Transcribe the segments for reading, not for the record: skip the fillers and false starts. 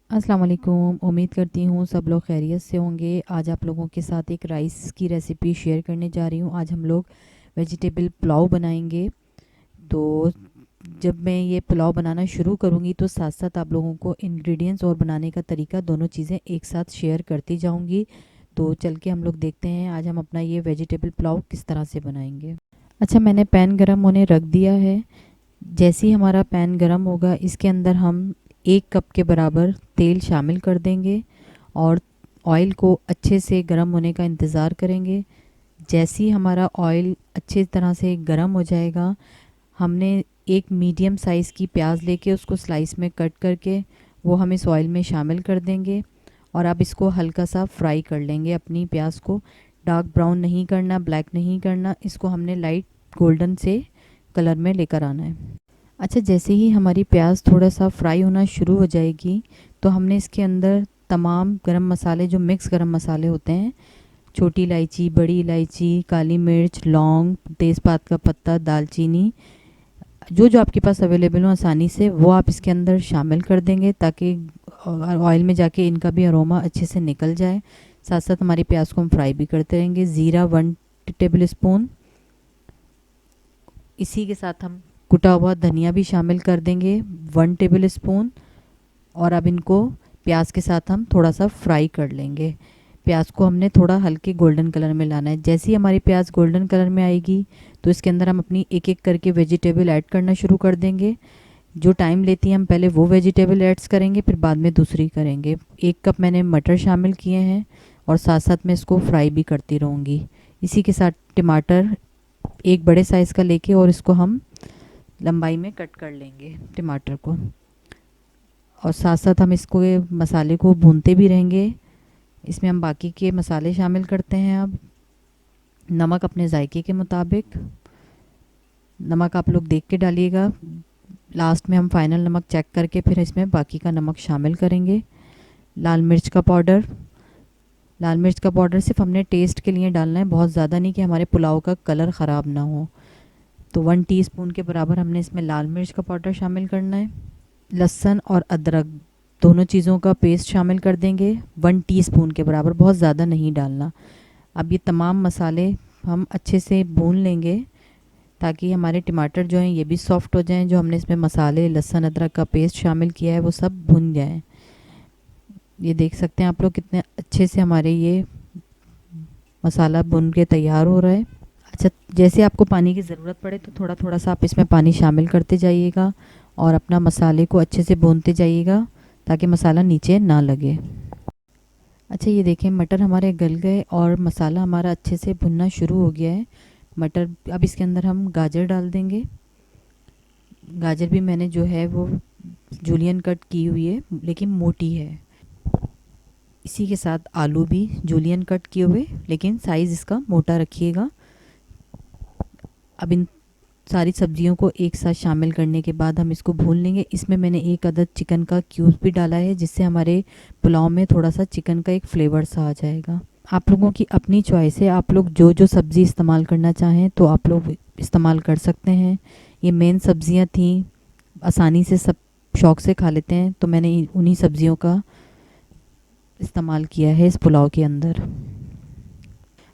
अस्सलाम वालेकुम। उम्मीद करती हूँ सब लोग खैरियत से होंगे। आज आप लोगों के साथ एक राइस की रेसिपी शेयर करने जा रही हूँ। आज हम लोग वेजिटेबल पुलाव बनाएंगे। तो जब मैं ये पुलाव बनाना शुरू करूँगी तो साथ साथ आप लोगों को इंग्रेडिएंट्स और बनाने का तरीका दोनों चीज़ें एक साथ शेयर करती जाऊँगी। तो चल के हम लोग देखते हैं आज हम अपना ये वेजिटेबल पुलाव किस तरह से बनाएंगे। अच्छा, मैंने पैन गरम होने रख दिया है। जैसे ही हमारा पैन गरम होगा इसके अंदर हम 1 कप के बराबर तेल शामिल कर देंगे और ऑयल को अच्छे से गर्म होने का इंतज़ार करेंगे। जैसे ही हमारा ऑयल अच्छे तरह से गर्म हो जाएगा, हमने एक मीडियम साइज़ की प्याज लेके उसको स्लाइस में कट करके वो हम इस ऑयल में शामिल कर देंगे। और अब इसको हल्का सा फ्राई कर लेंगे। अपनी प्याज को डार्क ब्राउन नहीं करना, ब्लैक नहीं करना, इसको हमने लाइट गोल्डन से कलर में लेकर आना है। अच्छा, जैसे ही हमारी प्याज थोड़ा सा फ्राई होना शुरू हो जाएगी तो हमने इसके अंदर तमाम गरम मसाले, जो मिक्स गरम मसाले होते हैं, छोटी इलायची, बड़ी इलायची, काली मिर्च, लौंग, तेज़पात का पत्ता, दालचीनी, जो जो आपके पास अवेलेबल हो आसानी से, वो आप इसके अंदर शामिल कर देंगे ताकि ऑयल में जाके इनका भी अरोमा अच्छे से निकल जाए। साथ साथ हमारी प्याज को हम फ्राई भी करते रहेंगे। ज़ीरा 1 टेबल स्पून, इसी के साथ हम कुटा हुआ धनिया भी शामिल कर देंगे 1 टेबल स्पून। और अब इनको प्याज के साथ हम थोड़ा सा फ्राई कर लेंगे। प्याज को हमने थोड़ा हल्के गोल्डन कलर में लाना है। जैसे ही हमारी प्याज गोल्डन कलर में आएगी तो इसके अंदर हम अपनी एक एक करके वेजिटेबल ऐड करना शुरू कर देंगे। जो टाइम लेती है हम पहले वो वेजिटेबल ऐड्स करेंगे, फिर बाद में दूसरी करेंगे। 1 कप मैंने मटर शामिल किए हैं और साथ साथ मैं इसको फ्राई भी करती रहूँगी। इसी के साथ टमाटर एक बड़े साइज़ का लेके और इसको हम लंबाई में कट कर लेंगे टमाटर को। और साथ साथ हम इसको मसाले को भूनते भी रहेंगे। इसमें हम बाकी के मसाले शामिल करते हैं। अब नमक अपने जायके के मुताबिक, नमक आप लोग देख के डालिएगा। लास्ट में हम फाइनल नमक चेक करके फिर इसमें बाकी का नमक शामिल करेंगे। लाल मिर्च का पाउडर, लाल मिर्च का पाउडर सिर्फ हमने टेस्ट के लिए डालना है, बहुत ज़्यादा नहीं कि हमारे पुलाव का कलर ख़राब ना हो। तो 1 टीस्पून के बराबर हमने इसमें लाल मिर्च का पाउडर शामिल करना है। लहसुन और अदरक दोनों चीज़ों का पेस्ट शामिल कर देंगे 1 टीस्पून के बराबर, बहुत ज़्यादा नहीं डालना। अब ये तमाम मसाले हम अच्छे से भून लेंगे ताकि हमारे टमाटर जो हैं ये भी सॉफ्ट हो जाएं। जो हमने इसमें मसाले, लहसुन अदरक का पेस्ट शामिल किया है वो सब भुन जाएं। ये देख सकते हैं आप लोग कितने अच्छे से हमारे ये मसाला भुन के तैयार हो रहा है। अच्छा, जैसे आपको पानी की ज़रूरत पड़े तो थोड़ा थोड़ा सा आप इसमें पानी शामिल करते जाइएगा और अपना मसाले को अच्छे से भूनते जाइएगा ताकि मसाला नीचे ना लगे। अच्छा, ये देखें मटर हमारे गल गए और मसाला हमारा अच्छे से भुनना शुरू हो गया है। मटर, अब इसके अंदर हम गाजर डाल देंगे। गाजर भी मैंने जो है वो जूलियन कट की हुई है लेकिन मोटी है। इसी के साथ आलू भी जूलियन कट किए हुए लेकिन साइज़ इसका मोटा रखिएगा। अब इन सारी सब्जियों को एक साथ शामिल करने के बाद हम इसको भून लेंगे। इसमें मैंने 1 अदद चिकन का क्यूब भी डाला है जिससे हमारे पुलाव में थोड़ा सा चिकन का एक फ्लेवर सा आ जाएगा। आप लोगों की अपनी चॉइस है, आप लोग जो जो सब्ज़ी इस्तेमाल करना चाहें तो आप लोग इस्तेमाल कर सकते हैं। ये मेन सब्जियां थी, आसानी से सब शौक़ से खा लेते हैं, तो मैंने उन्हीं सब्जियों का इस्तेमाल किया है इस पुलाव के अंदर।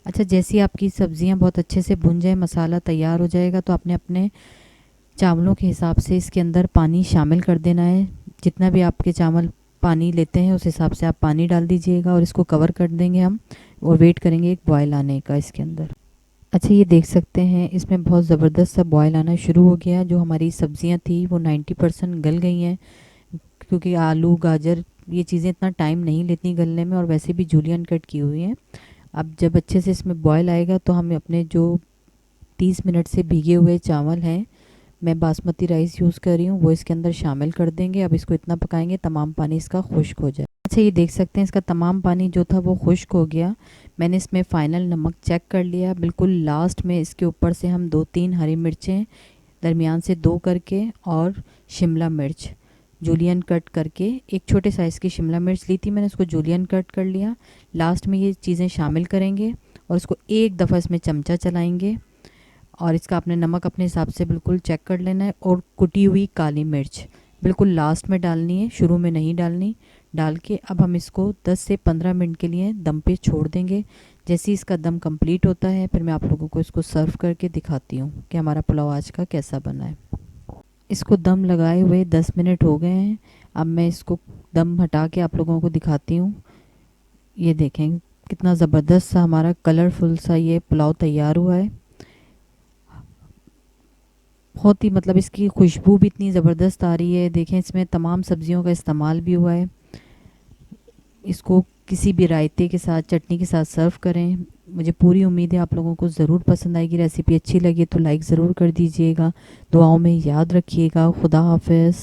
अच्छा, जैसी आपकी सब्जियां बहुत अच्छे से भुन जाए, मसाला तैयार हो जाएगा तो आपने अपने चावलों के हिसाब से इसके अंदर पानी शामिल कर देना है। जितना भी आपके चावल पानी लेते हैं उस हिसाब से आप पानी डाल दीजिएगा और इसको कवर कर देंगे हम और वेट करेंगे एक बॉयल आने का इसके अंदर। अच्छा, ये देख सकते हैं इसमें बहुत ज़बरदस्त सा बॉयल आना शुरू हो गया। जो हमारी सब्जियां थी वो 90% गल गई हैं, क्योंकि आलू, गाजर, ये चीज़ें इतना टाइम नहीं लेती गलने में और वैसे भी जूलियन कट की हुई हैं। अब जब अच्छे से इसमें बॉयल आएगा तो हम अपने जो 30 मिनट से भीगे हुए चावल हैं, मैं बासमती राइस यूज़ कर रही हूँ, वो इसके अंदर शामिल कर देंगे। अब इसको इतना पकाएंगे तमाम पानी इसका खुश्क हो जाए। अच्छा, ये देख सकते हैं इसका तमाम पानी जो था वो खुश्क हो गया। मैंने इसमें फ़ाइनल नमक चेक कर लिया। बिल्कुल लास्ट में इसके ऊपर से हम 2-3 हरी मिर्चें दरमियान से 2 करके और शिमला मिर्च जूलियन कट करके, एक छोटे साइज़ की शिमला मिर्च ली थी मैंने, उसको जूलियन कट कर लिया। लास्ट में ये चीज़ें शामिल करेंगे और इसको एक दफ़ा इसमें चमचा चलाएंगे और इसका अपने नमक अपने हिसाब से बिल्कुल चेक कर लेना है। और कुटी हुई काली मिर्च बिल्कुल लास्ट में डालनी है, शुरू में नहीं डालनी। डाल के अब हम इसको 10 से 15 मिनट के लिए दम पे छोड़ देंगे। जैसे ही इसका दम कंप्लीट होता है फिर मैं आप लोगों को इसको सर्व करके दिखाती हूँ कि हमारा पुलाव आज का कैसा बना है। इसको दम लगाए हुए 10 मिनट हो गए हैं। अब मैं इसको दम हटा के आप लोगों को दिखाती हूँ। ये देखें कितना ज़बरदस्त सा हमारा कलरफुल सा ये पुलाव तैयार हुआ है। बहुत ही मतलब इसकी खुशबू भी इतनी ज़बरदस्त आ रही है। देखें इसमें तमाम सब्जियों का इस्तेमाल भी हुआ है। इसको किसी भी रायते के साथ, चटनी के साथ सर्व करें। मुझे पूरी उम्मीद है आप लोगों को ज़रूर पसंद आएगी। रेसिपी अच्छी लगी तो लाइक ज़रूर कर दीजिएगा। दुआओं में याद रखिएगा। खुदा हाफिज़।